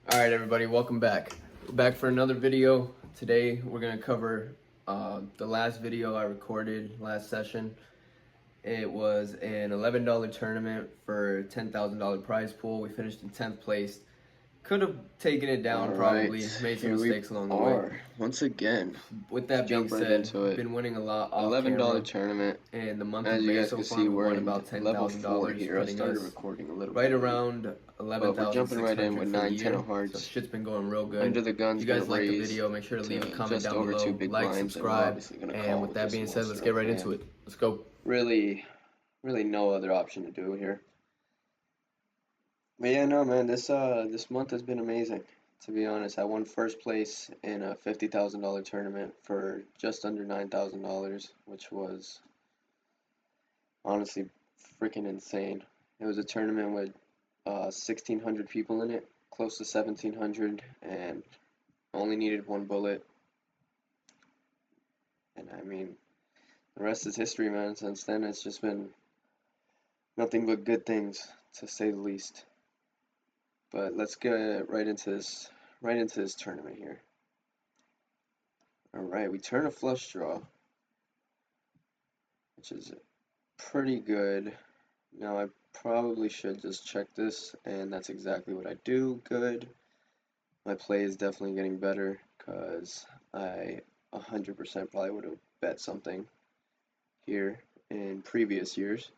Alright everybody, welcome back. We're back for another video. Today we're going to cover the last video I recorded last session. It was an $11 tournament for $10,000 prize pool. We finished in 10th place. Could have taken it down probably, made some mistakes along the way. Once again, with that being said, been winning a lot off $11 tournament. and the month As of you May guys so can far see, we we're won in about level 4 $10,000, here. I putting started us recording a little right bit late, around but we're jumping right in 11,600 with for the 9, 10 year. of hearts. So shit's been going real good. Under the gun's If you guys gonna like the raise video, make sure to leave a comment just down over below, 2 big like, blinds, and we're subscribe, obviously gonna and call with that this being said, let's monster get right up, into man. it. Let's go. Really no other option to do here. But yeah, no, man, this month has been amazing. To be honest, I won first place in a $50,000 tournament for just under $9,000, which was honestly freaking insane. It was a tournament with 1,600 people in it, close to 1,700, and only needed one bullet. And I mean, the rest is history, man. Since then, it's just been nothing but good things, to say the least. But let's get right into this tournament here. All right, we turn a flush draw, which is pretty good. Now I probably should just check this, and that's exactly what I do. Good. My play is definitely getting better because I 100% probably would have bet something here in previous years.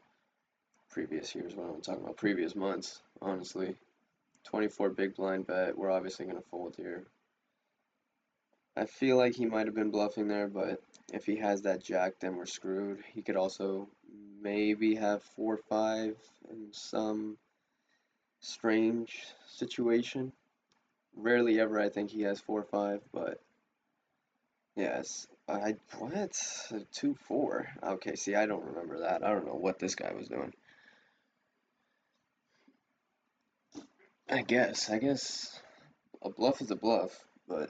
Previous years, what I'm talking about, previous months, honestly. 24 big blind bet. We're obviously going to fold here. I feel like he might have been bluffing there, but if he has that jack, then we're screwed. He could also maybe have 4-5 in some strange situation. Rarely ever I think he has 4-5, but yes. What? 2-4. Okay, see, I don't remember that. I don't know what this guy was doing. I guess a bluff is a bluff, but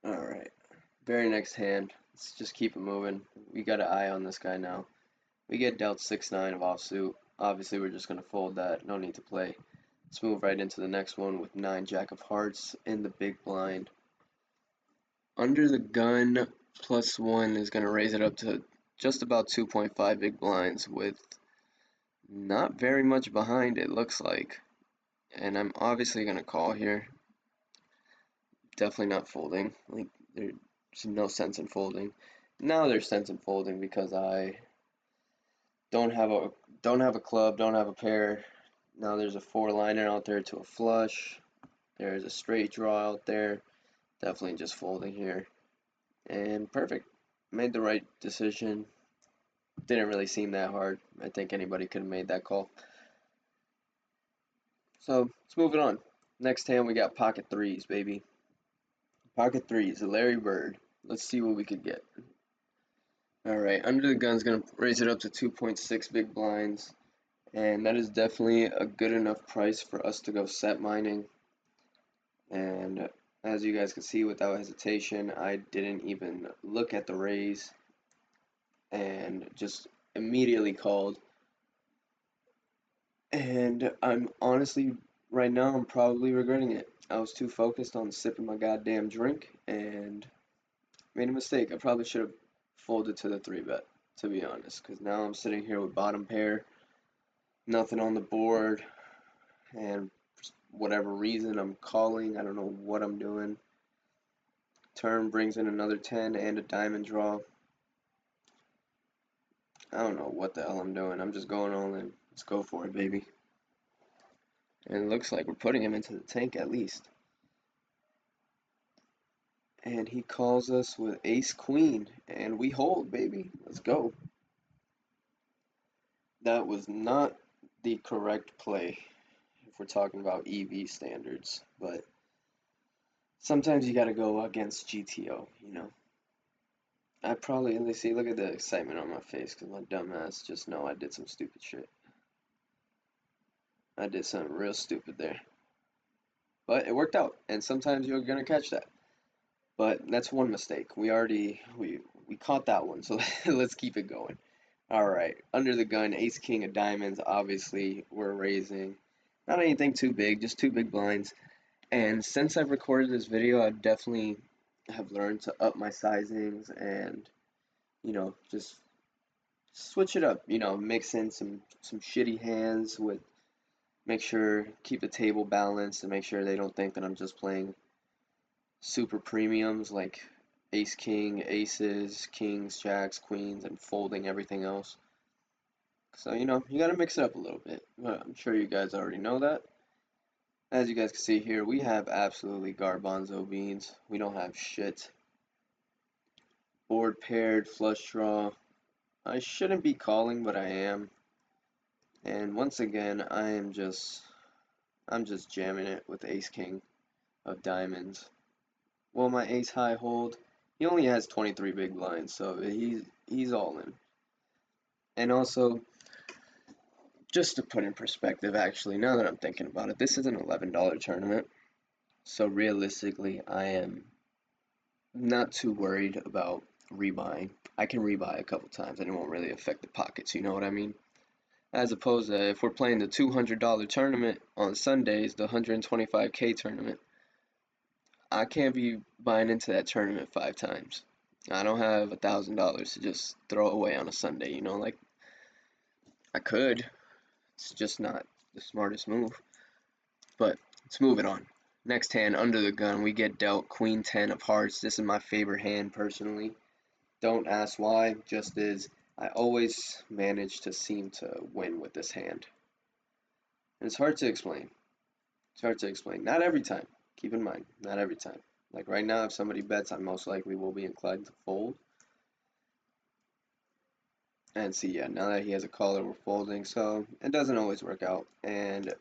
alright. Very next hand. Let's just keep it moving. We got an eye on this guy now. We get dealt 6-9 of offsuit. Obviously, we're just going to fold that. No need to play. Let's move right into the next one with 9 jack of hearts in the big blind. Under the gun, +1 is going to raise it up to just about 2.5 big blinds with not very much behind, it looks like. And I'm obviously going to call here. Definitely not folding. Like, there's no sense in folding. Now there's sense in folding because I don't have a club, don't have a pair. Now there's a 4-liner out there to a flush. There's a straight draw out there. Definitely just folding here. And perfect. Made the right decision. Didn't really seem that hard. I think anybody could have made that call. So let's move it on. Next hand we got pocket threes, baby. Pocket threes, a Larry Bird. Let's see what we could get. Alright, under the gun's gonna raise it up to 2.6 big blinds. And that is definitely a good enough price for us to go set mining. And as you guys can see, without hesitation, I didn't even look at the raise and just immediately called. And I'm honestly, right now, I'm probably regretting it. I was too focused on sipping my goddamn drink and made a mistake. I probably should have folded to the 3-bet, to be honest, because now I'm sitting here with bottom pair, nothing on the board, and for whatever reason I'm calling. I don't know what I'm doing. Turn brings in another 10 and a diamond draw. I don't know what the hell I'm doing. I'm just going all in. Let's go for it, baby. And it looks like we're putting him into the tank at least. And he calls us with ace queen, and we hold, baby. Let's go. That was not the correct play if we're talking about EV standards, but sometimes you gotta go against GTO, you know. I probably, let me see, look at the excitement on my face, because my dumb ass just know I did some stupid shit. I did something real stupid there. But it worked out, and sometimes you're gonna catch that. But that's one mistake. We caught that one, so let's keep it going. Alright, under the gun, ace king of diamonds, obviously we're raising. Not anything too big, just two big blinds. And since I've recorded this video, I definitely have learned to up my sizings and, just switch it up, mix in some shitty hands with make sure keep the table balanced and make sure they don't think that I'm just playing super premiums like ace king, aces, kings, jacks, queens, and folding everything else. So, you gotta mix it up a little bit. But I'm sure you guys already know that. As you guys can see here, we have absolutely garbanzo beans. We don't have shit. Board paired, flush draw. I shouldn't be calling, but I am. And once again, I'm just jamming it with ace king of diamonds. Well, my ace high hold, he only has 23 big blinds, so he's all in. And also, just to put in perspective, actually, now that I'm thinking about it, this is an $11 tournament. So realistically, I am not too worried about rebuying. I can rebuy a couple times and it won't really affect the pockets, you know what I mean? As opposed to if we're playing the $200 tournament on Sundays, the 125K tournament, I can't be buying into that tournament 5 times. I don't have $1,000 to just throw away on a Sunday, like I could. It's just not the smartest move. But let's move it on. Next hand, under the gun, we get dealt Queen 10 of hearts. This is my favorite hand personally. Don't ask why, just is. I always manage to seem to win with this hand. And it's hard to explain. It's hard to explain. Not every time. Keep in mind, not every time. Like right now, if somebody bets, I most likely will be inclined to fold. And see, yeah, now that he has a caller, we're folding. So it doesn't always work out. And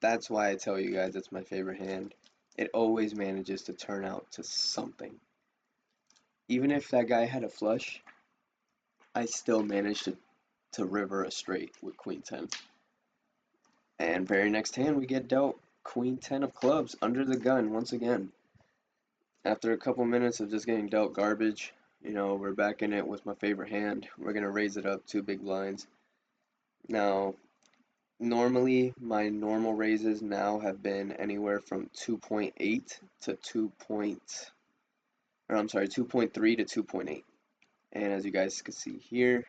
that's why I tell you guys it's my favorite hand. It always manages to turn out to something. Even if that guy had a flush, I still managed to river a straight with Queen 10. And very next hand, we get dealt Queen 10 of clubs under the gun once again. After a couple minutes of just getting dealt garbage, we're back in it with my favorite hand. We're going to raise it up 2 big blinds. Now, normally, my normal raises now have been anywhere from 2.8 to 2.3 to 2.8. And as you guys can see here,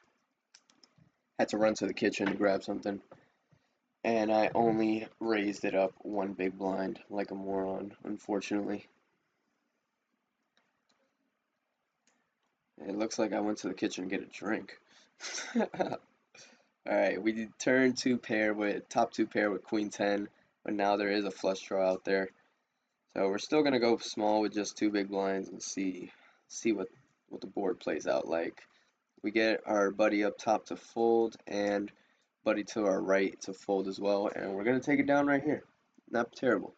had to run to the kitchen to grab something. And I only raised it up 1 big blind like a moron, unfortunately. It looks like I went to the kitchen to get a drink. Alright, we did turn top 2 pair with Queen 10, but now there is a flush draw out there. So we're still gonna go small with just 2 big blinds and see what the board plays out like. We get our buddy up top to fold and buddy to our right to fold as well, and we're gonna take it down right here. Not terrible.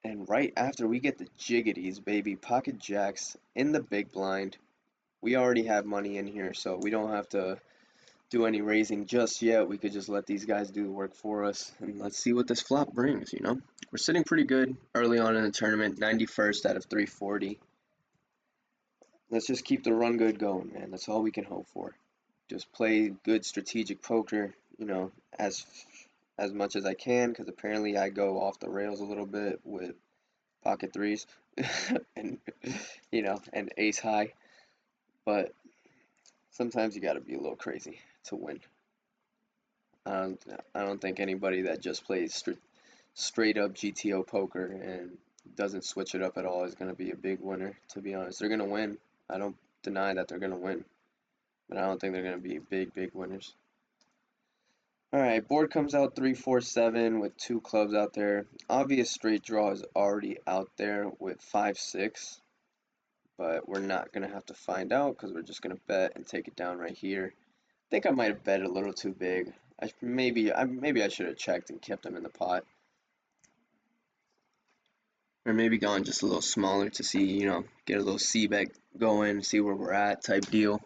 And right after we get the jiggities, baby, pocket jacks in the big blind. We already have money in here, so we don't have to do any raising just yet. We could just let these guys do the work for us, and let's see what this flop brings, We're sitting pretty good early on in the tournament, 91st out of 340. Let's just keep the run good going, man. That's all we can hope for. Just play good strategic poker, as much as I can, because apparently I go off the rails a little bit with pocket threes and and ace high, but sometimes you got to be a little crazy to win. I don't think anybody that just plays straight up GTO poker and doesn't switch it up at all is going to be a big winner, to be honest. They're going to win. I don't deny that they're going to win, but I don't think they're going to be big winners. Alright, board comes out 3-4-7 with 2 clubs out there. Obvious straight draw is already out there with 5-6, but we're not going to have to find out because we're just going to bet and take it down right here. I think I might have bet a little too big. Maybe I should have checked and kept them in the pot. Or maybe gone just a little smaller to see, get a little C-bet going, see where we're at type deal.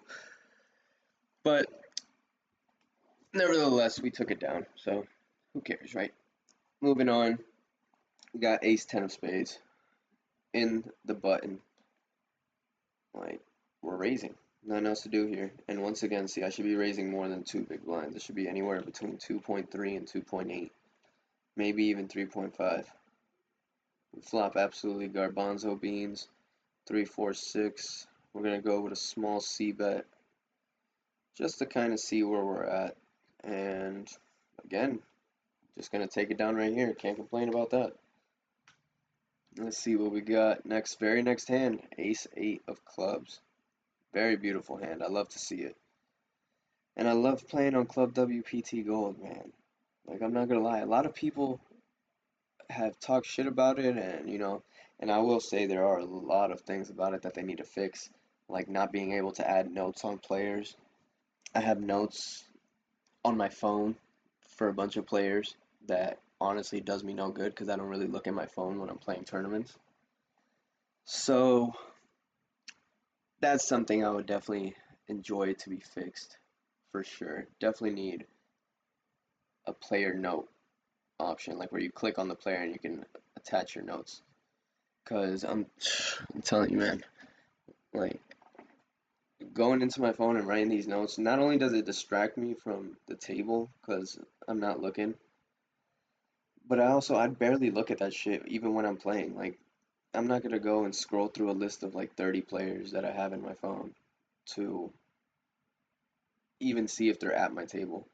But nevertheless, we took it down, so who cares, right? Moving on, we got ace 10 of spades in the button. Like, we're raising. Nothing else to do here. And once again, see, I should be raising more than 2 big blinds. It should be anywhere between 2.3 and 2.8. maybe even 3.5. We flop absolutely garbanzo beans, 3, 4, 6. We're gonna go with a small C bet just to kind of see where we're at. And again, just gonna take it down right here. Can't complain about that. Let's see what we got next. Very next hand, Ace 8 of clubs. Very beautiful hand. I love to see it. And I love playing on ClubWPT Gold, man. Like, I'm not gonna lie, a lot of people have talked shit about it, and and I will say there are a lot of things about it that they need to fix, like not being able to add notes on players. I have notes on my phone for a bunch of players that honestly does me no good because I don't really look at my phone when I'm playing tournaments. So that's something I would definitely enjoy to be fixed for sure. Definitely need a player note option, like where you click on the player and you can attach your notes. Cause I'm telling you, man, like going into my phone and writing these notes, not only does it distract me from the table because I'm not looking, but I'd barely look at that shit even when I'm playing. Like I'm not gonna go and scroll through a list of like 30 players that I have in my phone to even see if they're at my table.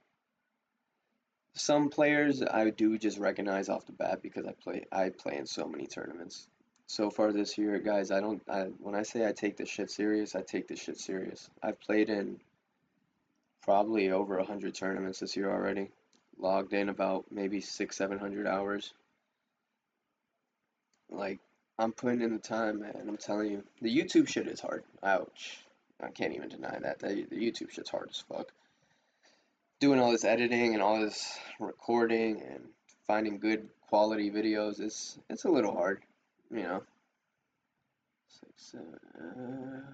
Some players I do just recognize off the bat because I play in so many tournaments. So far this year, guys, when I say I take this shit serious, I take this shit serious. I've played in probably over 100 tournaments this year already. Logged in about maybe 600-700 hours. Like I'm putting in the time, man. I'm telling you, the YouTube shit is hard. Ouch. I can't even deny that. The YouTube shit's hard as fuck. Doing all this editing and all this recording and finding good quality videos, it's a little hard, you know. 6, 7,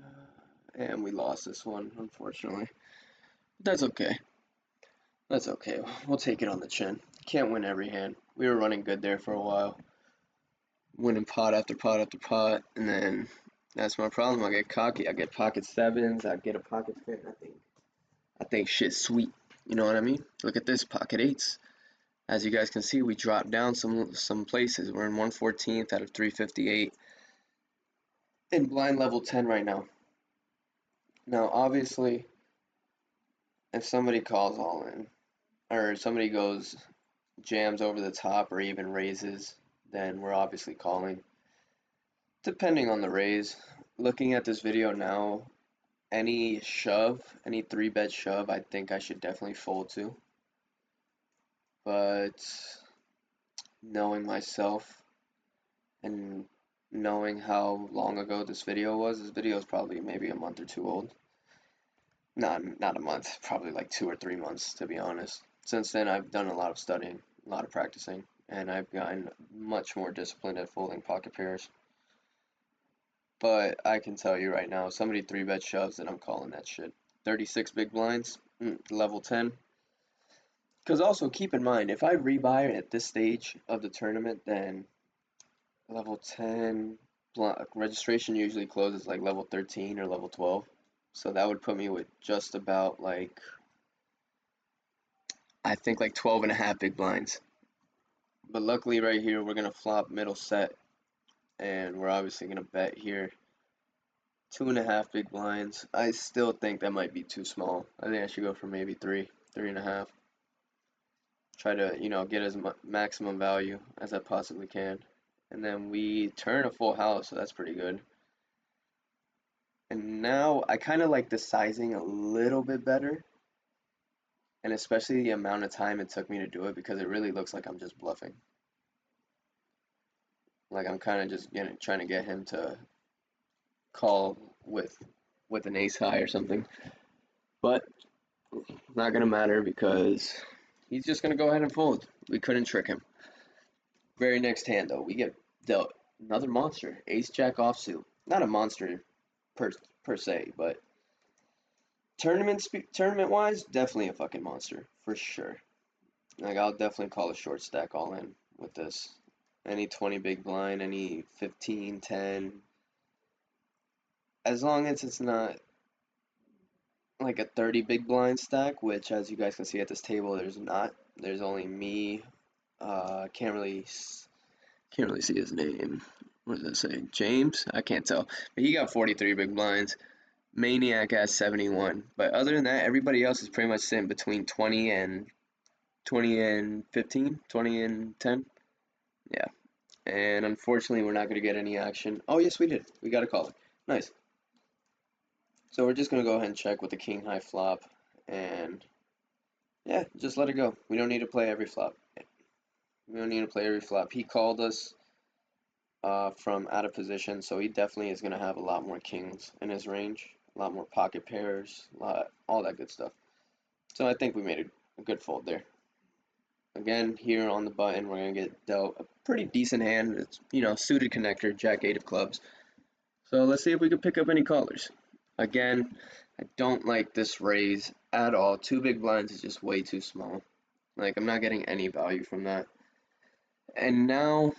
and we lost this one, unfortunately. That's okay. That's okay. We'll take it on the chin. Can't win every hand. We were running good there for a while, winning pot after pot after pot, and then that's my problem. I get cocky. I get pocket sevens. I get a pocket ten. I think shit's sweet. You know what I mean? Look at this, pocket eights. As you guys can see, we dropped down some places. We're in 114th out of 358 in blind level 10 right now. Now, obviously, if somebody calls all in, or somebody goes jams over the top or even raises, then we're obviously calling. Depending on the raise, looking at this video now, any shove, any 3-bet shove, I think I should definitely fold to. But knowing myself and knowing how long ago this video is probably maybe a month or two old. Not a month, probably like 2 or 3 months to be honest. Since then, I've done a lot of studying, a lot of practicing, and I've gotten much more disciplined at folding pocket pairs. But I can tell you right now, somebody 3-bet shoves and I'm calling that shit. 36 big blinds, level 10. Because also keep in mind, if I rebuy at this stage of the tournament, then level 10 registration usually closes like level 13 or level 12. So that would put me with just about like, I think like 12 and a half big blinds. But luckily right here, we're going to flop middle set. And we're obviously going to bet here. 2.5 big blinds. I still think that might be too small. I think I should go for maybe 3.5. Try to, get as maximum value as I possibly can. And then we turn a full house, so that's pretty good. And now I kind of like the sizing a little bit better. And especially the amount of time it took me to do it because it really looks like I'm just bluffing. Like I'm kind of just trying to get him to call with an ace high or something. But not gonna matter because he's just gonna go ahead and fold. We couldn't trick him. Very next hand though, we get dealt another monster, ace jack offsuit. Not a monster per se, but tournament wise, definitely a fucking monster for sure. Like I'll definitely call a short stack all in with this. Any 20 big blind, any 15, 10. As long as it's not like a 30 big blind stack, which as you guys can see at this table, there's not. There's only me, Can't really see his name. What does that say? James? I can't tell. But he got 43 big blinds. Maniac has 71. But other than that, everybody else is pretty much sitting between 20 and 15, 20 and 10. Yeah. And unfortunately, we're not going to get any action. Oh, yes, we did. We got a caller. Nice. So we're just going to go ahead and check with the king high flop. And yeah, just let it go. We don't need to play every flop. We don't need to play every flop. He called us from out of position, so he definitely is going to have a lot more kings in his range, a lot more pocket pairs, all that good stuff. So I think we made a good fold there. Again, here on the button, we're going to get dealt a pretty decent hand. It's, suited connector, jack 8 of clubs. So let's see if we can pick up any callers. Again, I don't like this raise at all. 2 big blinds is just way too small. Like, I'm not getting any value from that. And now,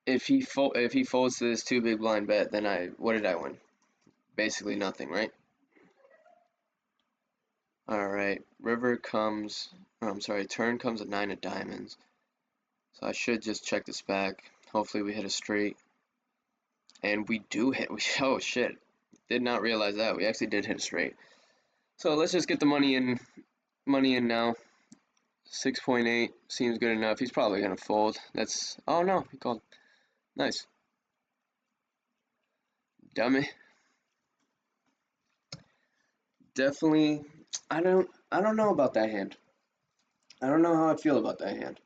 if he folds to this 2 big blind bet, then what did I win? Basically nothing, right? Alright, turn comes at 9 of diamonds. So I should just check this back. Hopefully we hit a straight. And we do hit, oh shit. Did not realize that. We actually did hit a straight. So let's just get the money in now. 6.8 seems good enough. He's probably gonna fold. Oh no, he called. Nice. Dummy. Definitely, I don't know about that hand. I don't know how I feel about that hand.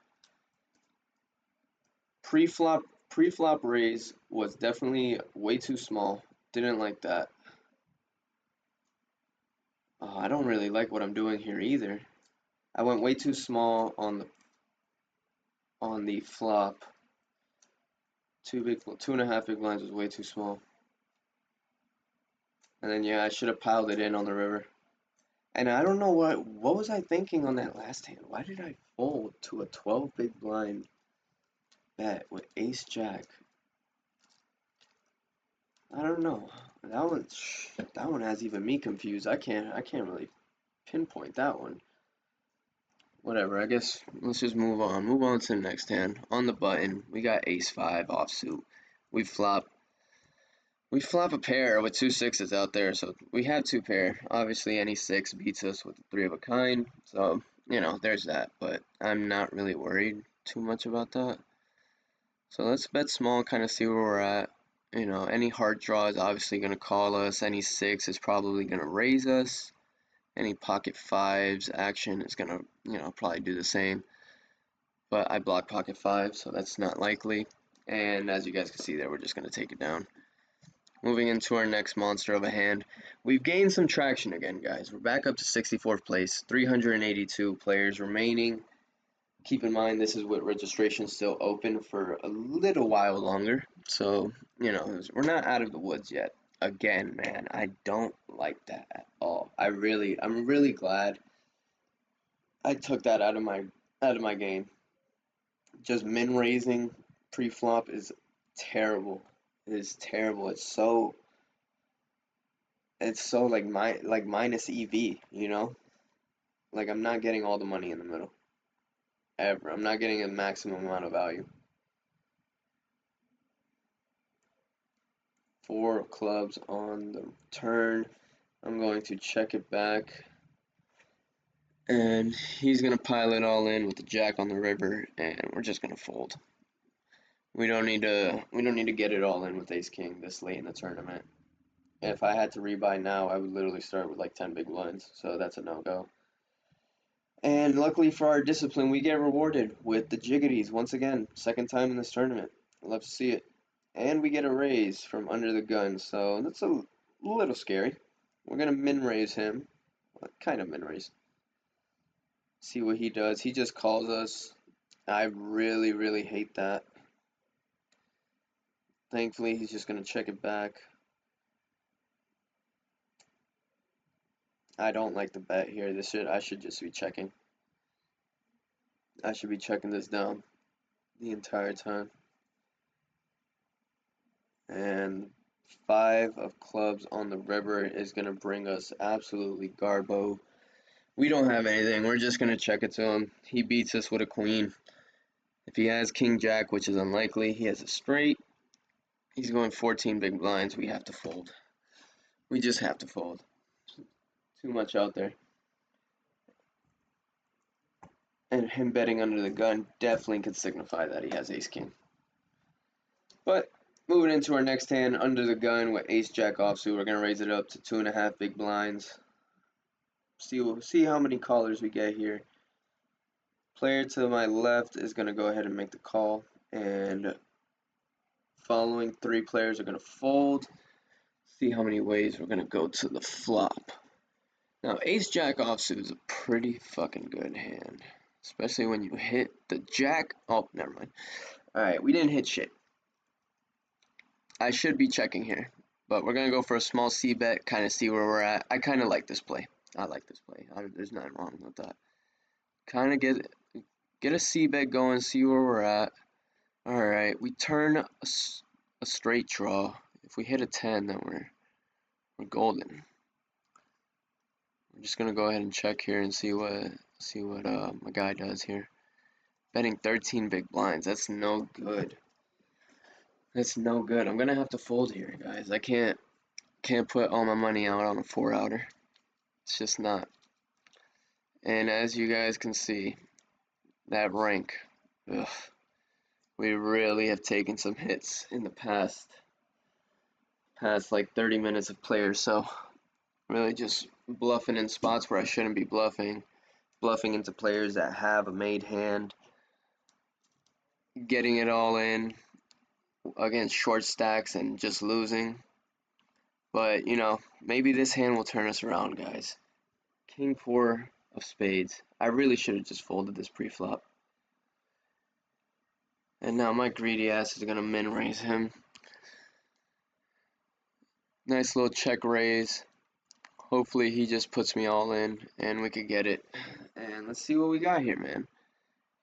Pre-flop raise was definitely way too small. Didn't like that. I don't really like what I'm doing here either. I went way too small on the flop. 2.5 big blinds was way too small. And then yeah, I should have piled it in on the river. And I don't know what was I thinking on that last hand? Why did I fold to a 12 big blind bet with ace jack? I don't know. That one has even me confused. I can't really pinpoint that one. Whatever, I guess let's just move on. Move on to the next hand. On the button, we got ace 5 offsuit. We flop a pair with 2 sixes out there, so we have 2 pair. Obviously, any 6 beats us with a 3 of a kind, so, there's that, but I'm not really worried too much about that. So let's bet small, kind of see where we're at. Any hard draw is obviously going to call us. Any 6 is probably going to raise us. Any pocket 5s action is going to, probably do the same. But I block pocket 5, so that's not likely. And as you guys can see there, we're just going to take it down. Moving into our next monster of a hand. We've gained some traction again, guys. We're back up to 64th place, 382 players remaining. Keep in mind, this is with registration still open for a little while longer. So, we're not out of the woods yet. Again, man, I don't like that at all. I'm really glad I took that out of my game. Just min raising pre-flop is terrible. It is terrible. It's so like minus EV, Like I'm not getting all the money in the middle. Ever. I'm not getting a maximum amount of value. 4 of clubs on the turn. I'm going to check it back. And he's gonna pile it all in with the jack on the river, and we're just gonna fold. We don't need to get it all in with ace king this late in the tournament. If I had to rebuy now, I would literally start with like 10 big blinds, so that's a no-go. And luckily for our discipline, we get rewarded with the jiggities once again, second time in this tournament. I love to see it. And we get a raise from under the gun, so that's a little scary. We're gonna min raise him, kind of min raise. See what he does. He just calls us. I really, really hate that. Thankfully, he's just gonna check it back. I don't like the bet here. I should just be checking. I should be checking this down the entire time. And 5 of clubs on the river is gonna bring us absolutely garbo. We don't have anything. We're just going to check it to him. He beats us with a queen. If he has king jack, which is unlikely, he has a straight. He's going 14 big blinds. We have to fold. We just have to fold. Too much out there. And him betting under the gun definitely could signify that he has ace king. But moving into our next hand, under the gun with ace jack offsuit, we're gonna raise it up to 2.5 big blinds. See how many callers we get here. Player to my left is gonna go ahead and make the call, and following 3 players are gonna fold. See how many ways we're gonna go to the flop. Now, ace jack offsuit is a pretty fucking good hand, especially when you hit the jack. Oh, never mind. All right, we didn't hit shit. I should be checking here, but we're gonna go for a small C bet, kind of see where we're at. I kind of like this play. I like this play. There's nothing wrong with that. Kind of get a C bet going, see where we're at. All right, we turn a straight draw. If we hit a 10, then we're golden. I'm just gonna go ahead and check here and see what my guy does here. Betting 13 big blinds. That's no good. That's no good. I'm gonna have to fold here, guys. I can't put all my money out on a 4-outer. It's just not. And as you guys can see, that rank, ugh, we really have taken some hits in the past like 30 minutes of players. So really just bluffing in spots where I shouldn't be bluffing into players that have a made hand, getting it all in against short stacks and just losing. But you know, maybe this hand will turn us around, guys. King 4 of spades. I really should have just folded this pre-flop. And now my greedy ass is gonna min raise him. Nice little check raise. Hopefully he just puts me all in and we could get it. And let's see what we got here, man.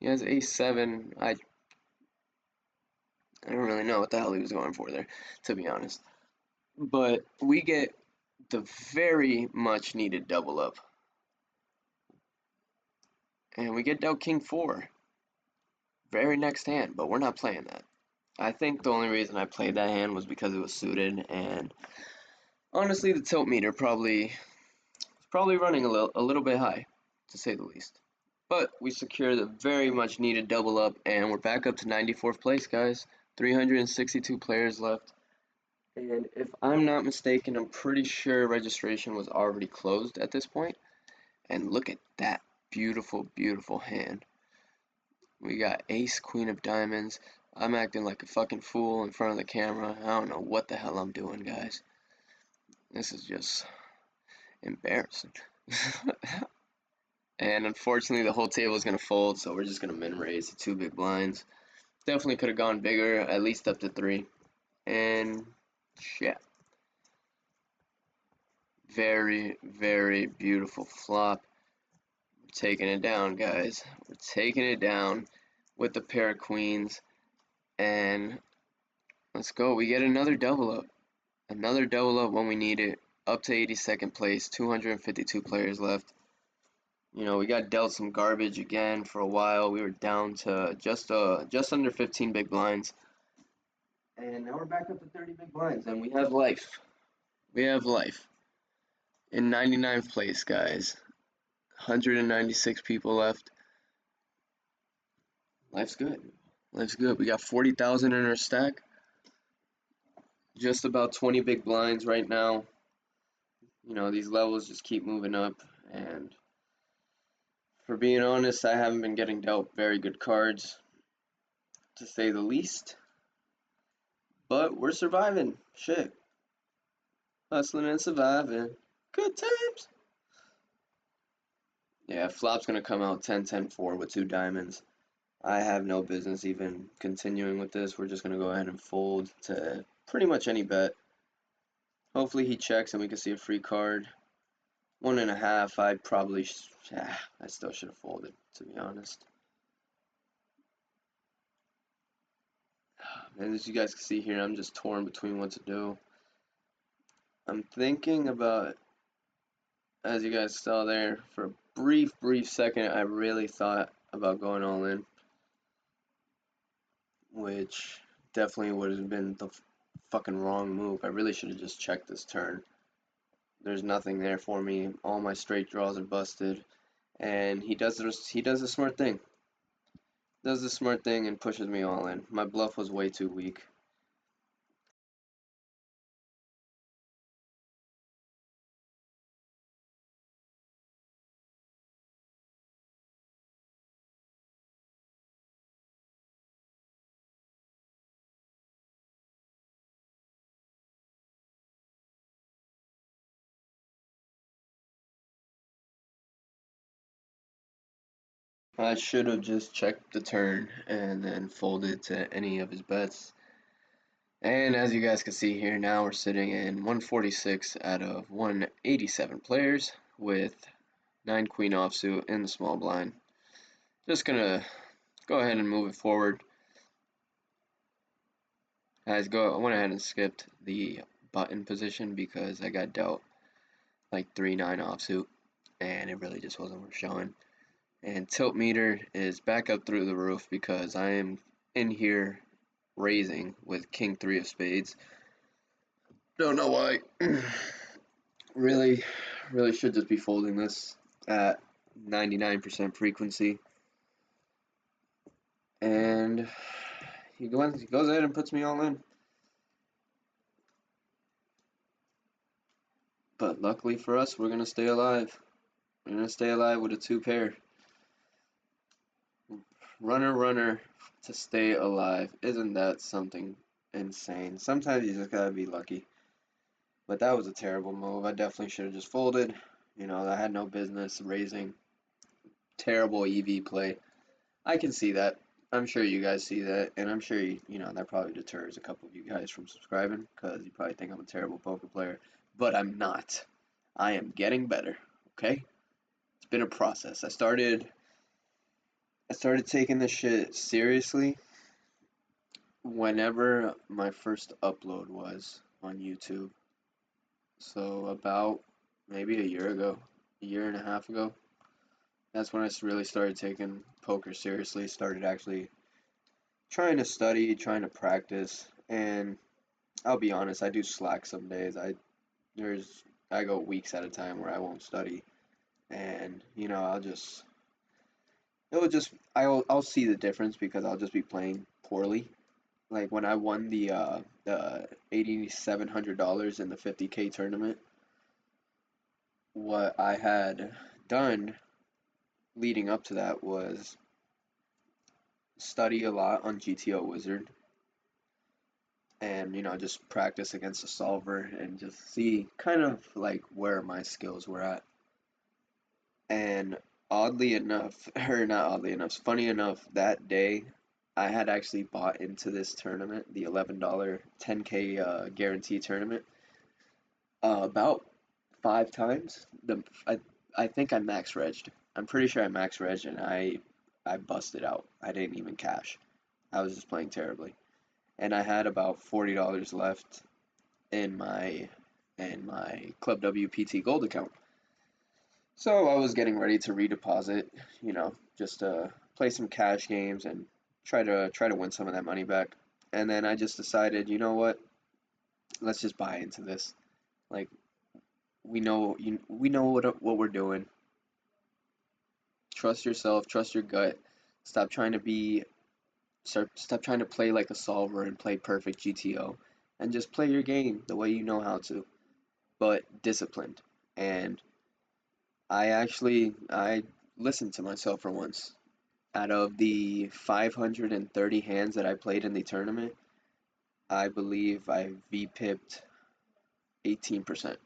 He has ace 7. I don't really know what the hell he was going for there, to be honest. But we get the very much needed double up. And we get dealt king 4. Very next hand, but we're not playing that. I think the only reason I played that hand was because it was suited, and honestly the tilt meter probably running a little bit high, to say the least. But we secured a very much needed double up, and we're back up to 94th place, guys. 362 players left. And if I'm not mistaken, I'm pretty sure registration was already closed at this point. And look at that beautiful, beautiful hand. We got ace, queen of diamonds. I'm acting like a fucking fool in front of the camera. I don't know what the hell I'm doing, guys. This is just embarrassing. And unfortunately, the whole table is going to fold, so we're just going to min raise the 2 big blinds. Definitely could have gone bigger, at least up to 3. And shit. Very, very beautiful flop. We're taking it down, guys. We're taking it down with the pair of queens. And let's go. We get another double up. Another double up when we need it. Up to 82nd place. 252 players left. You know, we got dealt some garbage again for a while. We were down to just under 15 big blinds. And now we're back up to 30 big blinds. And we have life. We have life. In 99th place, guys. 196 people left. Life's good. Life's good. We got 40,000 in our stack. Just about 20 big blinds right now. You know, these levels just keep moving up. And for being honest, I haven't been getting dealt very good cards, to say the least. But we're surviving. Shit. Hustling and surviving. Good times. Yeah, flop's going to come out 10-10-4 with 2 diamonds. I have no business even continuing with this. We're just going to go ahead and fold to pretty much any bet. Hopefully he checks and we can see a free card. 1.5, I'd probably, I still should have folded, to be honest. And as you guys can see here, I'm just torn between what to do. I'm thinking about, as you guys saw there, for brief second, I really thought about going all in, which definitely would have been the fucking wrong move. I really should have just checked this turn. There's nothing there for me. All my straight draws are busted, and he does the smart thing. Does the smart thing and pushes me all in. My bluff was way too weak. I should have just checked the turn and then folded to any of his bets. And as you guys can see here, now we're sitting in 146 out of 187 players with 9 queen offsuit in the small blind. Just gonna go ahead and move it forward. I went ahead and skipped the button position because I got dealt like 3-9 offsuit and it really just wasn't worth showing. And tilt meter is back up through the roof because I am in here raising with king 3 of spades. Don't know why. really should just be folding this at 99% frequency. And he goes ahead and puts me all in. But luckily for us, we're going to stay alive. We're going to stay alive with a 2 pair. Runner to stay alive. Isn't that something insane? Sometimes you just gotta be lucky. But that was a terrible move. I definitely should have just folded. You know, I had no business raising. Terrible EV play. I can see that. I'm sure you guys see that. And I'm sure, you know, that probably deters a couple of you guys from subscribing because you probably think I'm a terrible poker player. But I'm not. I am getting better. Okay? It's been a process. I started taking this shit seriously whenever my first upload was on YouTube. So about maybe a year ago, a year and a half ago. That's when I really started taking poker seriously, started actually trying to study, trying to practice, and I'll be honest, I do slack some days. I go weeks at a time where I won't study, and you know, I'll see the difference because I'll just be playing poorly. Like when I won the $8,700 in the 50K tournament, what I had done leading up to that was study a lot on GTO Wizard and you know just practice against a solver and just see kind of like where my skills were at. And oddly enough, or not oddly enough, funny enough, that day I had actually bought into this tournament, the $11 10K guarantee tournament, about 5 times. I think I max regged. I'm pretty sure I max regged and I busted out. I didn't even cash. I was just playing terribly. And I had about $40 left in my ClubWPT Gold account. So I was getting ready to redeposit, you know, just to play some cash games and try to win some of that money back. And then I just decided, you know what? Let's just buy into this. Like we know what we're doing. Trust yourself, trust your gut. Stop trying to stop trying to play like a solver and play perfect GTO and just play your game the way you know how to, but disciplined. And I listened to myself for once. Out of the 530 hands that I played in the tournament, I believe I VPIP'd 18%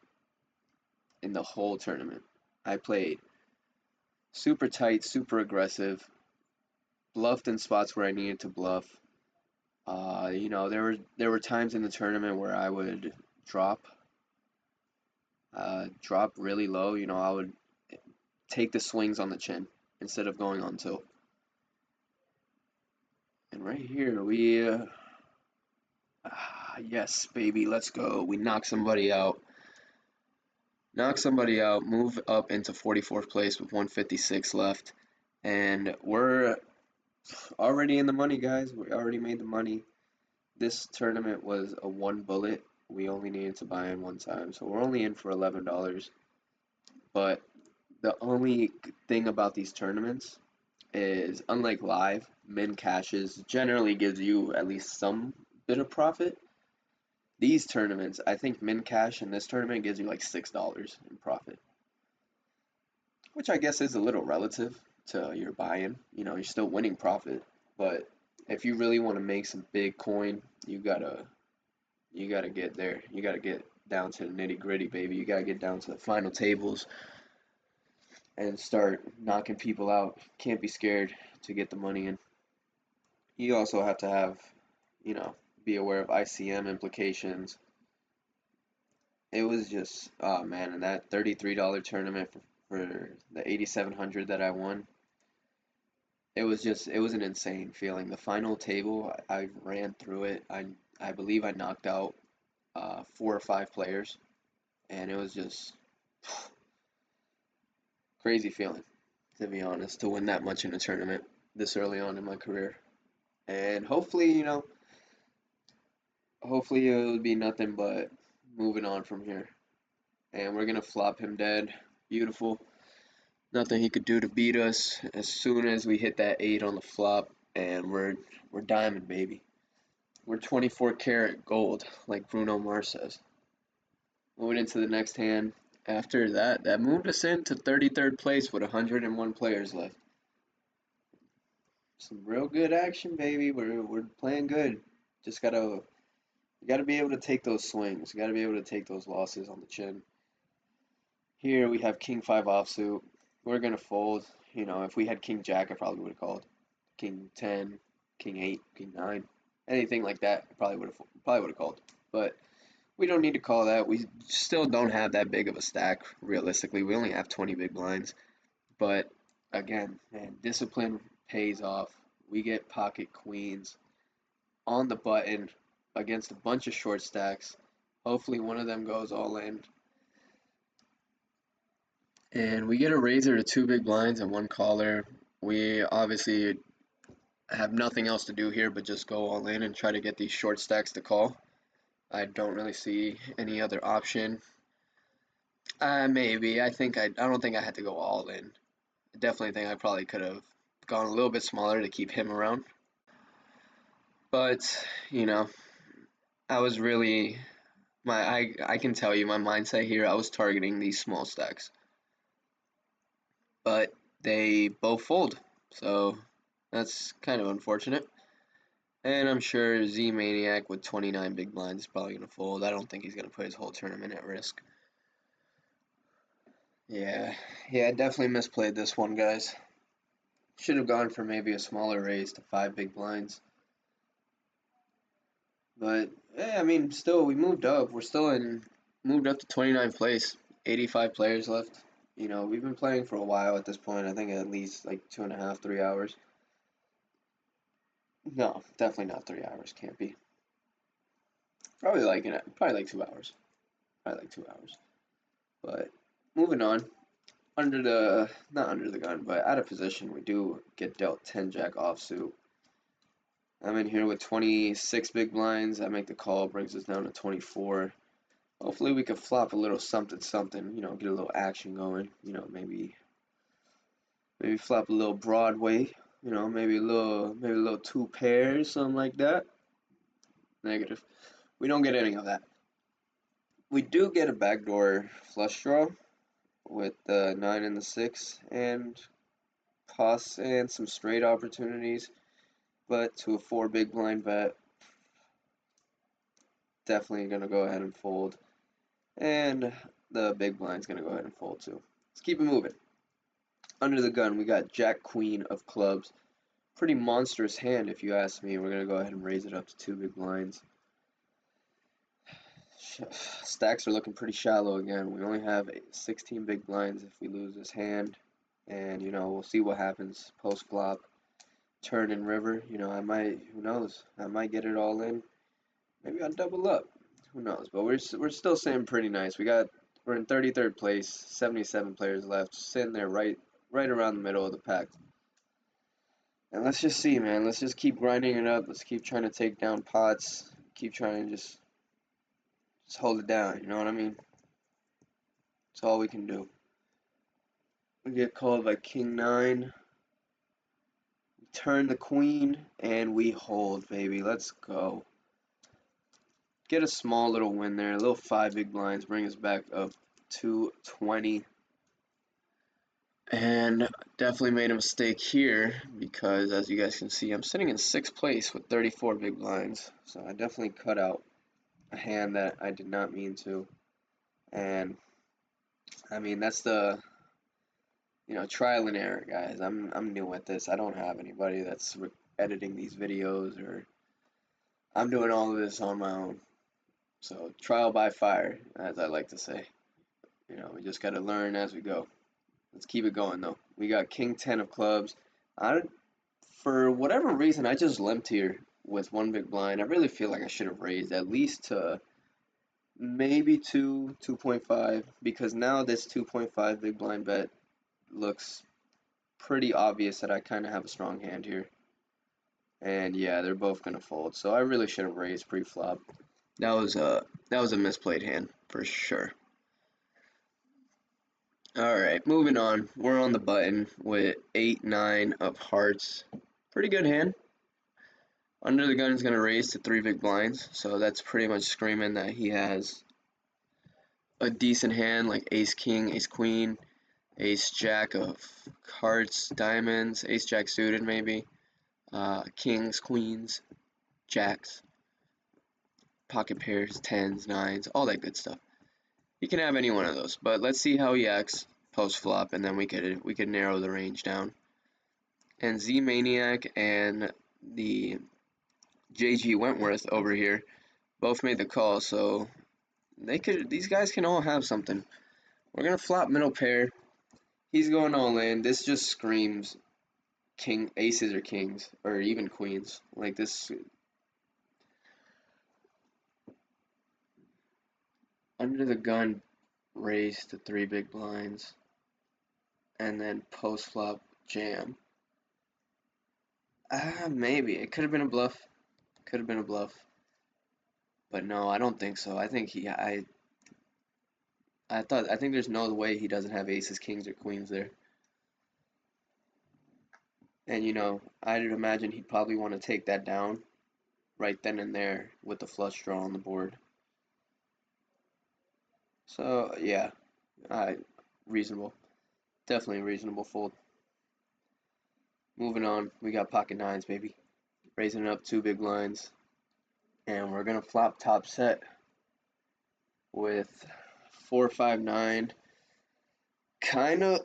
in the whole tournament. I played super tight, super aggressive, bluffed in spots where I needed to bluff. You know, there were times in the tournament where I would drop really low. You know, I would take the swings on the chin instead of going on tilt. And right here, yes, baby, let's go. We knock somebody out. knock somebody out, move up into 44th place with 156 left, and we're already in the money, guys. We already made the money. This tournament was a one bullet. We only needed to buy in one time, so we're only in for $11. But the only thing about these tournaments is, unlike live, min cashes generally gives you at least some bit of profit. These tournaments, I think min cash in this tournament gives you like $6 in profit, which I guess is a little relative to your buy-in. You know, you're still winning profit, but if you really want to make some big coin, you gotta get there. You gotta get down to the nitty-gritty, baby. You gotta get down to the final tables and start knocking people out. Can't be scared to get the money in. You also have to have, be aware of ICM implications. It was just, oh man, and that $33 tournament for the 8,700 that I won, it was an insane feeling. The final table, I ran through it. I believe I knocked out 4 or 5 players, and it was just crazy feeling, to be honest, to win that much in a tournament this early on in my career. And hopefully, hopefully it'll be nothing but moving on from here. And we're gonna flop him dead. Beautiful. Nothing he could do to beat us as soon as we hit that 8 on the flop, and we're diamond, baby. We're 24 karat gold, like Bruno Mars says. Moving into the next hand. After that, that moved us into 33rd place with 101 players left. Some real good action, baby. We're playing good. Just gotta be able to take those swings. You gotta be able to take those losses on the chin. Here we have King 5 offsuit. We're gonna fold. You know, if we had King Jack, I probably would have called. King 10, King 8, King 9, anything like that, I probably would have called. But we don't need to call that. We still don't have that big of a stack, realistically. We only have 20 big blinds. But again, man, discipline pays off. We get pocket queens on the button against a bunch of short stacks. Hopefully one of them goes all in. And we get a raiser to 2 big blinds and 1 caller. We obviously have nothing else to do here but just go all in and try to get these short stacks to call. I don't really see any other option. Maybe. I don't think I had to go all in. I definitely think I probably could have gone a little bit smaller to keep him around. But, you know, I was really I can tell you my mindset here, I was targeting these small stacks. But they both fold. So that's kind of unfortunate. And I'm sure Z Maniac with 29 big blinds is probably going to fold. I don't think he's going to put his whole tournament at risk. Yeah, I definitely misplayed this one, guys. Should have gone for maybe a smaller raise to 5 big blinds. But, yeah, I mean, still, we moved up. Moved up to 29th place. 85 players left. You know, we've been playing for a while at this point. I think at least like 2.5, 3 hours. No, definitely not 3 hours. Can't be. Probably like 2 hours. Probably like 2 hours. But moving on. Not under the gun, but out of position, we do get dealt 10 jack offsuit. I'm in here with 26 big blinds. I make the call, brings us down to 24. Hopefully we can flop a little something, you know, get a little action going. You know, maybe flop a little Broadway. You know, maybe a little 2 pairs, something like that. Negative. We don't get any of that. We do get a backdoor flush draw with the 9 and the 6 and some straight opportunities, but to a 4 big blind bet, definitely gonna go ahead and fold, and the big blind's gonna go ahead and fold too. Let's keep it moving. Under the gun, we got Jack Queen of clubs. Pretty monstrous hand if you ask me. We're gonna go ahead and raise it up to 2 big blinds. Stacks are looking pretty shallow again. We only have 16 big blinds if we lose this hand. And, you know, we'll see what happens post flop. Turn and river, you know, who knows? I might get it all in. Maybe I'll double up. Who knows? But we're still saying pretty nice. We're We're in 33rd place, 77 players left, sitting there right around the middle of the pack. And let's just see, man. Let's just keep grinding it up. Let's keep trying to take down pots. Keep trying to just hold it down. You know what I mean? That's all we can do. We get called by King 9. We turn the queen, and we hold, baby. Let's go. Get a small little win there. A little 5 big blinds. Bring us back up to 20. And definitely made a mistake here because, as you guys can see, I'm sitting in 6th place with 34 big blinds. So I definitely cut out a hand that I did not mean to. And I mean, that's the, trial and error, guys. I'm new at this. I don't have anybody that's editing these videos, or I'm doing all of this on my own. So trial by fire, as I like to say. We just got to learn as we go. Let's keep it going, though. We got King 10 of clubs. For whatever reason, I just limped here with 1 big blind. I really feel like I should have raised at least to maybe 2.5, because now this 2.5 big blind bet looks pretty obvious that I kind of have a strong hand here. And yeah, they're both going to fold. So I really should have raised pre-flop. That was a misplayed hand for sure. Alright, moving on. We're on the button with 8-9 of hearts. Pretty good hand. Under the gun is going to raise to 3 big blinds, so that's pretty much screaming that he has a decent hand like ace-king, ace-queen, ace-jack of hearts, diamonds, ace-jack suited maybe, kings, queens, jacks, pocket pairs, 10s, 9s, all that good stuff. He can have any one of those, but let's see how he acts post-flop, and then we could narrow the range down. And Z-Maniac and the JG Wentworth over here both made the call, so these guys can all have something. We're gonna flop middle pair. He's going all in. This just screams aces or kings, or even queens. Like this. Under the gun, raise to 3 big blinds, and then post flop jam. Maybe it could have been a bluff. Could have been a bluff, but no, I don't think so. I think I think there's no way he doesn't have aces, kings, or queens there. And I'd imagine he'd probably want to take that down right then and there with the flush draw on the board. So yeah, reasonable. Definitely a reasonable fold. Moving on, we got pocket 9s, baby. Raising it up 2 big blinds. And we're gonna flop top set with 4-5-9. Kind of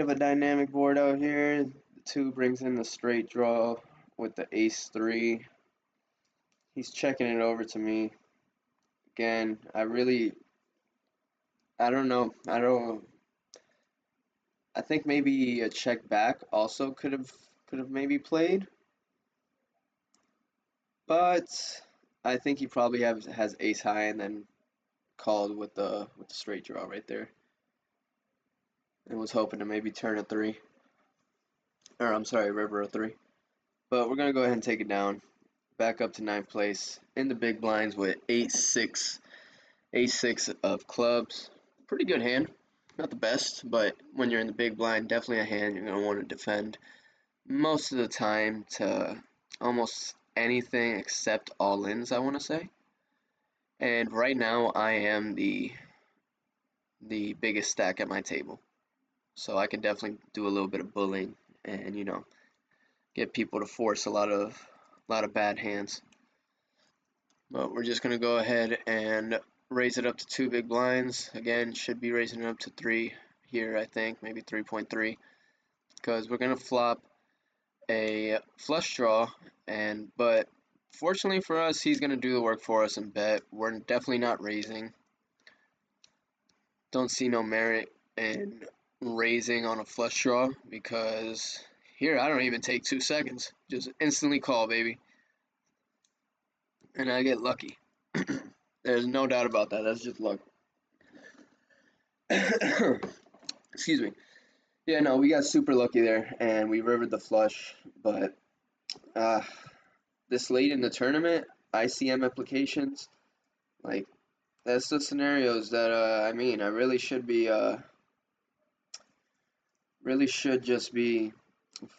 a dynamic board out here. The 2 brings in the straight draw with the ace-3. He's checking it over to me. Again, I don't know. I think maybe a check back also could have maybe played, but I think he probably has ace high and then called with the straight draw right there, and was hoping to maybe turn a 3, or I'm sorry, river a 3. But we're gonna go ahead and take it down, back up to 9th place in the big blinds with 8-6, ace-6 of clubs. Pretty good hand. Not the best, but when you're in the big blind, definitely a hand you're going to want to defend most of the time to almost anything except all-ins, I want to say. And right now, I am the biggest stack at my table. So I can definitely do a little bit of bullying and, get people to force a lot of bad hands. But we're just going to go ahead and raise it up to 2 big blinds. Again, should be raising it up to 3 here, I think, maybe 3.3, because we're gonna flop a flush draw, but fortunately for us, he's gonna do the work for us and bet. We're definitely not raising. Don't see no merit in raising on a flush draw, because here I don't even take 2 seconds, just instantly call, baby, and I get lucky. There's no doubt about that. That's just luck. Excuse me. Yeah, no, we got super lucky there, and we rivered the flush. But uh, this late in the tournament, ICM applications, like that's the scenarios that I mean, I really should just be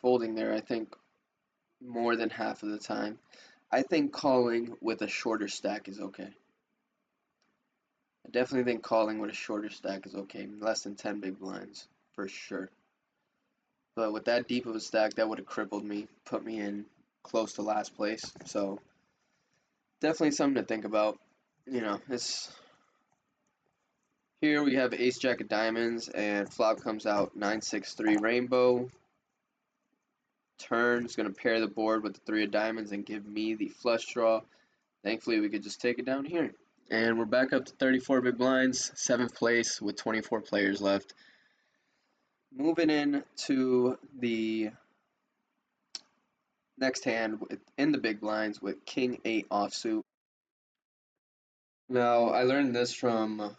folding there. I think more than half of the time. I think calling with a shorter stack is okay. I definitely think calling with a shorter stack is okay. Less than 10 big blinds, for sure. But with that deep of a stack, that would have crippled me, put me in close to last place. So definitely something to think about. It's here we have ace jack of diamonds and flop comes out 9-6-3 rainbow. Turn is going to pair the board with the three of diamonds and give me the flush draw. Thankfully, we could just take it down here. And we're back up to 34 big blinds, 7th place with 24 players left. Moving in to the next hand in the big blinds with King 8 offsuit. Now, I learned this from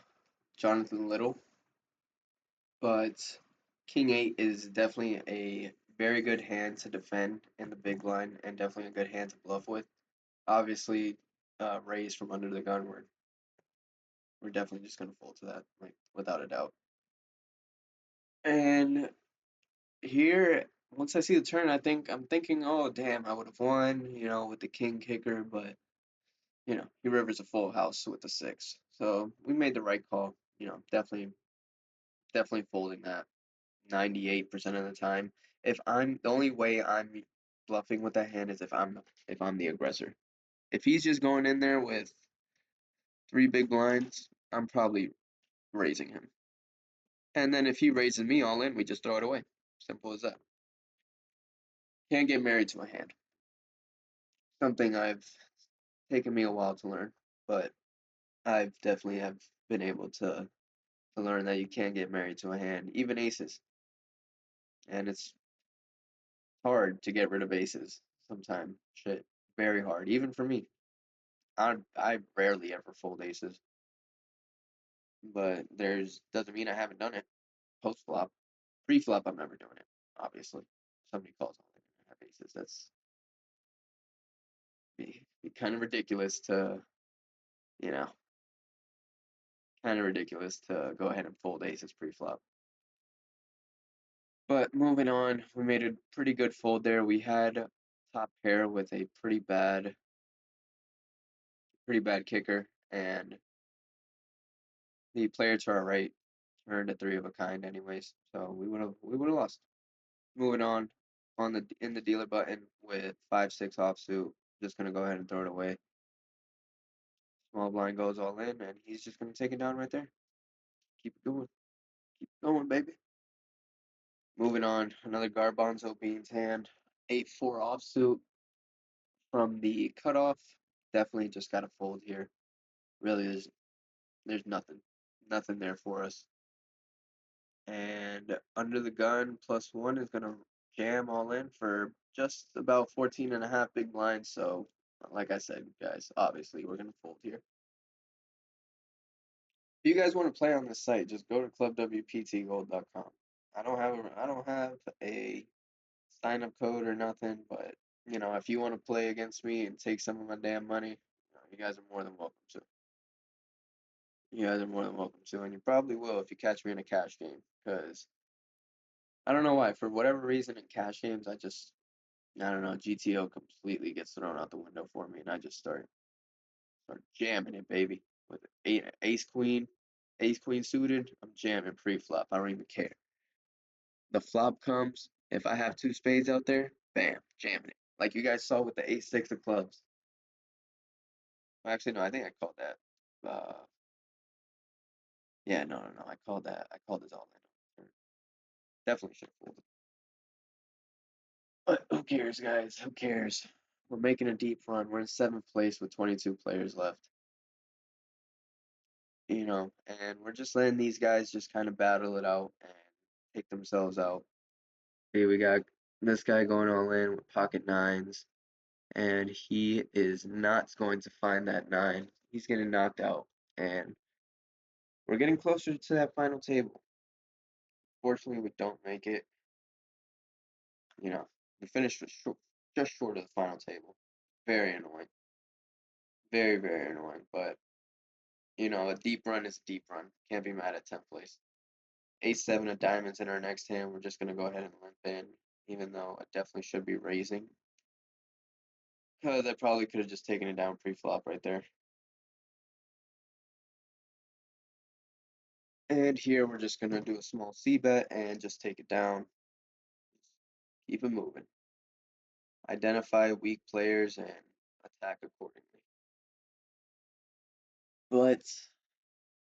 Jonathan Little, but King 8 is definitely a very good hand to defend in the big blind and definitely a good hand to bluff with. Obviously, raised from under the gun, we're definitely just going to fold to that, like without a doubt. And here, once I see the turn, I'm thinking, oh damn, I would have won, with the king kicker, but he rivers a full house with the six, so we made the right call. Definitely folding that 98% of the time. If I'm the only way I'm bluffing with that hand is if I'm the aggressor. If he's just going in there with three big blinds, I'm probably raising him. And then if he raises me all in, we just throw it away. Simple as that. Can't get married to a hand. Something I've taken me a while to learn, but I've definitely have been able to learn that you can get married to a hand, even aces. And it's hard to get rid of aces sometimes. Shit, very hard, even for me. I rarely ever fold aces, but there's doesn't mean I haven't done it. Post flop, pre flop, I'm never doing it. Obviously, somebody calls on it and I have aces. That's be kind of ridiculous to you know kind of ridiculous to go ahead and fold aces pre flop. But moving on, we made a pretty good fold there. We had top pair with a pretty bad kicker, and the player to our right turned a three of a kind anyways, so we would have lost. Moving on the in the dealer button with 5-6 offsuit, just gonna go ahead and throw it away. Small blind goes all in, and he's just gonna take it down right there. Keep it going, keep it going, baby. Moving on, another Garbanzo Beans hand, 8-4 offsuit from the cutoff. Definitely just gotta fold here. Really, there's nothing there for us. And under the gun +1 is gonna jam all in for just about 14 and a half big blinds. So, like I said, guys, obviously we're gonna fold here. If you guys want to play on this site, just go to ClubWPTGold.com. I don't have a sign up code or nothing, but if you want to play against me and take some of my damn money, you guys are more than welcome to. You guys are more than welcome to, and you probably will if you catch me in a cash game. Because I don't know why, for whatever reason in cash games, I don't know, GTO completely gets thrown out the window for me, and I just start jamming it, baby, with ace queen suited. I'm jamming pre-flop. I don't even care. The flop comes. If I have two spades out there, bam, jamming it. Like you guys saw with the ace six of clubs. Actually, no, I think I called that. Yeah, no. I called that. I called this all in. Definitely should have folded. But who cares, guys? Who cares? We're making a deep run. We're in 7th place with 22 players left. And we're just letting these guys just kind of battle it out and take themselves out. Okay, we got this guy going all in with pocket nines, and he is not going to find that nine. He's getting knocked out, and we're getting closer to that final table. Fortunately, we don't make it. You know, we finished just short of the final table. Very annoying. Very, very annoying. But, a deep run is a deep run. Can't be mad at 10th place. Ace 7 of diamonds in our next hand. We're just going to go ahead and limp in, even though I definitely should be raising. Because I probably could have just taken it down pre-flop right there. And here we're just going to do a small C bet and just take it down. Keep it moving. Identify weak players and attack accordingly. But,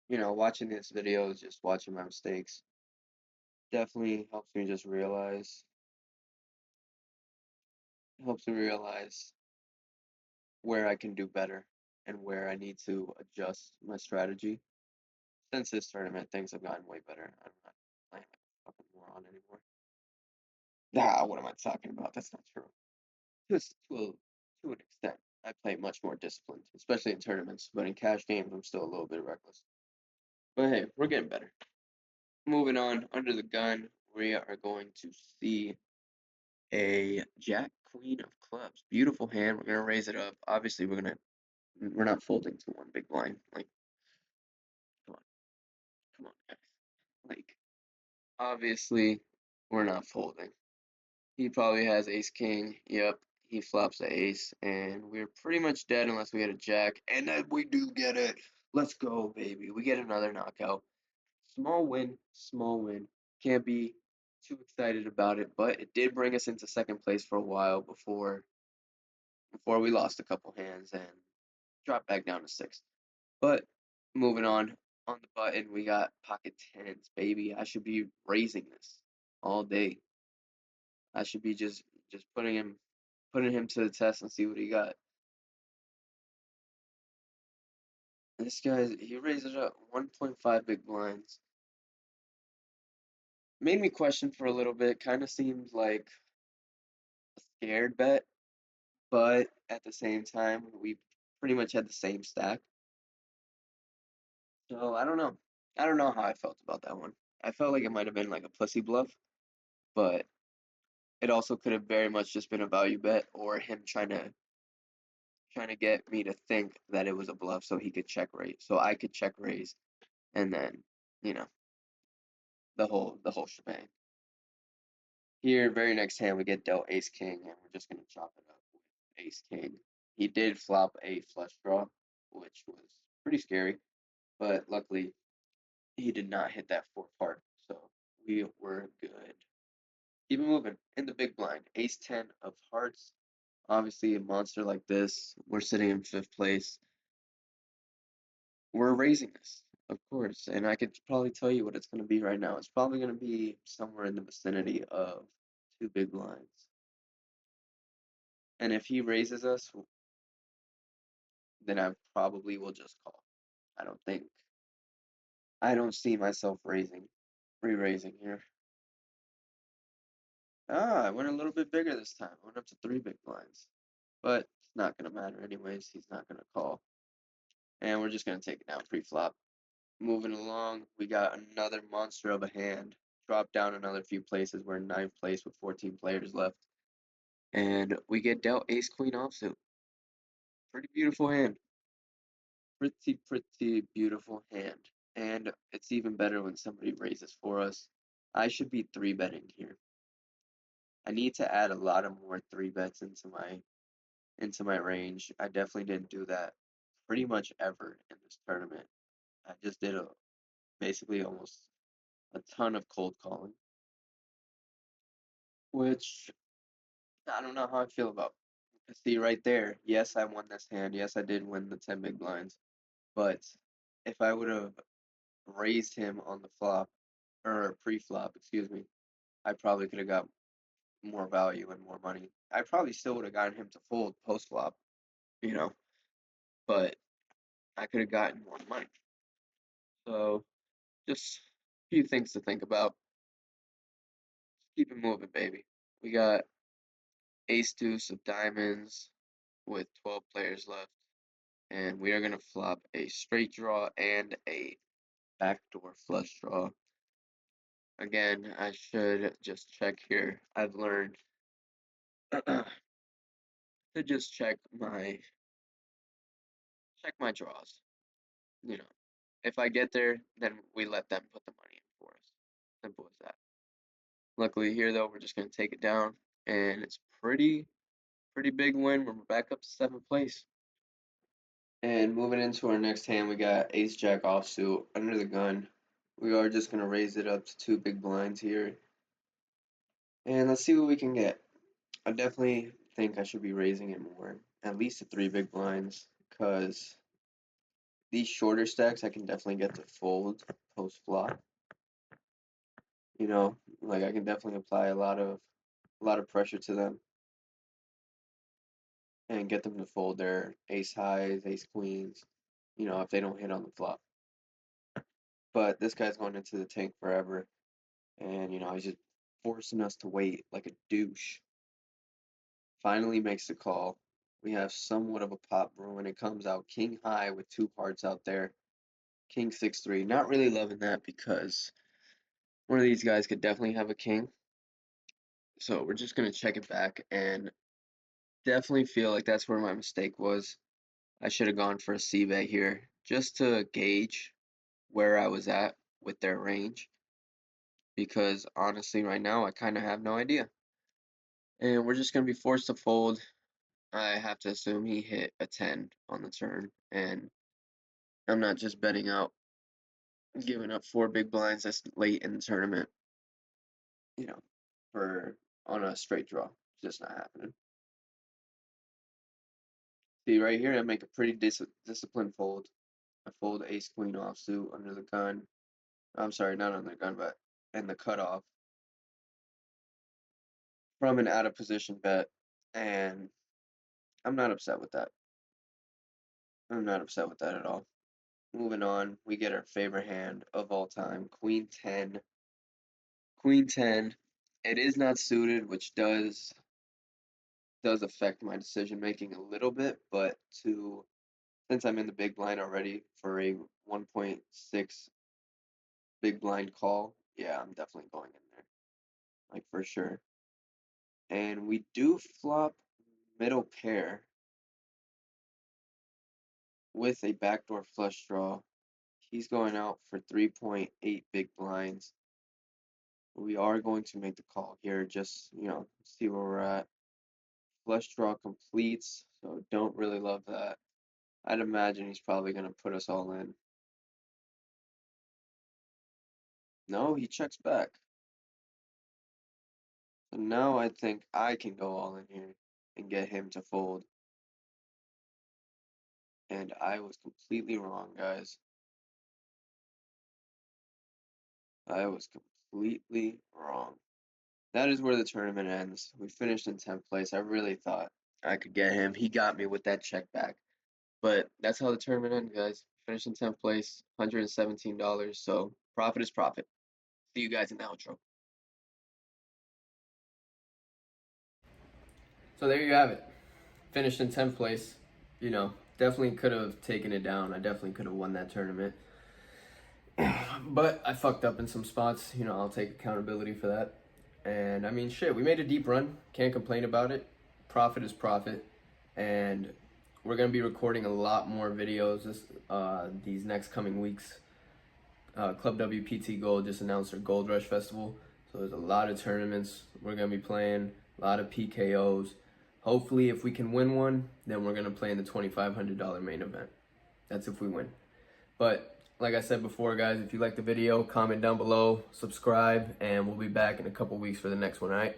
watching this video is just watching my mistakes. Definitely helps me just realize where I can do better and where I need to adjust my strategy. Since this tournament, things have gotten way better. I'm not playing like a fucking moron anymore. What am I talking about? That's not true. To an extent, I play much more disciplined, especially in tournaments. But in cash games, I'm still a little bit reckless. But hey, we're getting better. Moving on, under the gun, we are going to see a Jack Queen of clubs. Beautiful hand. We're gonna raise it up. Obviously, we're not folding to one big blind. Like, come on, guys. Like, obviously, we're not folding. He probably has ace king. Yep, he flops the ace, and we're pretty much dead unless we get a jack. And then we do get it. Let's go, baby. We get another knockout. Small win, small win. Can't be too excited about it, but it did bring us into second place for a while before we lost a couple hands and dropped back down to sixth. But moving on the button, we got pocket tens, baby. I should be raising this all day. I should be just putting him to the test and see what he got. This guy, he raises up 1.5 big blinds. Made me question for a little bit. Kind of seemed like a scared bet, but at the same time, we pretty much had the same stack. So I don't know. I don't know how I felt about that one. I felt like it might have been like a pussy bluff, but it also could have very much just been a value bet or him trying to get me to think that it was a bluff so he could check raise. So I could check raise and then, you know, the whole shebang. Here, very next hand we get dealt ace king and we're just gonna chop it up with ace king. He did flop a flush draw, which was pretty scary, but luckily he did not hit that four part, so we were good. Keep it moving in the big blind. Ace 10 of hearts. Obviously, a monster like this, we're sitting in fifth place. We're raising this, of course, and I could probably tell you what it's going to be right now. It's probably going to be somewhere in the vicinity of two big blinds. And if he raises us, then I probably will just call. I don't see myself re-raising here. I went a little bit bigger this time. I went up to three big blinds. But it's not going to matter anyways. He's not going to call. And we're just going to take it down pre-flop. Moving along, we got another monster of a hand. Drop down another few places. We're in ninth place with 14 players left. And we get dealt ace queen offsuit. Pretty beautiful hand. Pretty beautiful hand. And it's even better when somebody raises for us. I should be three betting here. I need to add a lot of more three bets into my range. I definitely didn't do that pretty much ever in this tournament. I just did basically almost a ton of cold calling, which I don't know how I feel about. See right there, yes, I won this hand. Yes, I did win the 10 big blinds. But if I would have raised him on the flop, or pre-flop, excuse me, I probably could have got more value and more money. I probably still would have gotten him to fold post-flop, you know, but I could have gotten more money. So just a few things to think about. Keep it moving, baby. We got ace deuce of diamonds with 12 players left. And we are going to flop a straight draw and a backdoor flush draw. Again, I should just check here. I've learned to just check my draws. You know, if I get there, then we let them put the money in for us. Simple as that. Luckily here though, we're just gonna take it down, and it's pretty big win. We're back up to 7th place. And moving into our next hand, we got Ace Jack offsuit under the gun. We are just gonna raise it up to 2 big blinds here, and let's see what we can get. I definitely think I should be raising it more, at least to 3 big blinds, because these shorter stacks I can definitely get to fold post flop. You know, like I can definitely apply a lot of pressure to them and get them to fold their ace highs, ace queens, you know, if they don't hit on the flop. But this guy's going into the tank forever, and you know, he's just forcing us to wait like a douche. Finally makes the call. We have somewhat of a pot brewing. It comes out king high with 2 cards out there. King 6-3. Not really loving that because one of these guys could definitely have a king. So we're just gonna check it back, and definitely feel like that's where my mistake was. I should have gone for a c-bet here just to gauge where I was at with their range, because honestly right now I kind of have no idea. And we're just gonna be forced to fold. I have to assume he hit a 10 on the turn, and I'm not just betting out, giving up 4 big blinds this late in the tournament, you know, for on a straight draw. It's just not happening. See right here, I make a pretty disciplined fold. I fold ace queen offsuit under the gun. I'm sorry, not under the gun, but in the cutoff from an out of position bet, and I'm not upset with that. I'm not upset with that at all. Moving on, we get our favorite hand of all time, Queen 10. Queen 10. It is not suited, which does affect my decision making a little bit, but since I'm in the big blind already for a 1.6 big blind call, yeah, I'm definitely going in there, like for sure. And we do flop middle pair with a backdoor flush draw. He's going out for 3.8 big blinds. We are going to make the call here, just, you know, see where we're at. Flush draw completes, so don't really love that. I'd imagine he's probably going to put us all in. No, he checks back. So now I think I can go all in here and get him to fold. And I was completely wrong, guys. I was completely wrong. That is where the tournament ends. We finished in 10th place. I really thought I could get him. He got me with that check back. But that's how the tournament ended, guys. Finished in 10th place, $117. So profit is profit. See you guys in the outro. So there you have it. Finished in 10th place. You know, definitely could have taken it down. I definitely could have won that tournament. But I fucked up in some spots. You know, I'll take accountability for that. And I mean, shit, we made a deep run. Can't complain about it. Profit is profit. And we're going to be recording a lot more videos these next coming weeks. ClubWPT Gold just announced their Gold Rush Festival. So there's a lot of tournaments we're going to be playing, a lot of PKOs. Hopefully, if we can win one, then we're going to play in the $2,500 main event. That's if we win. But like I said before, guys, if you like the video, comment down below, subscribe, and we'll be back in a couple weeks for the next one, all right?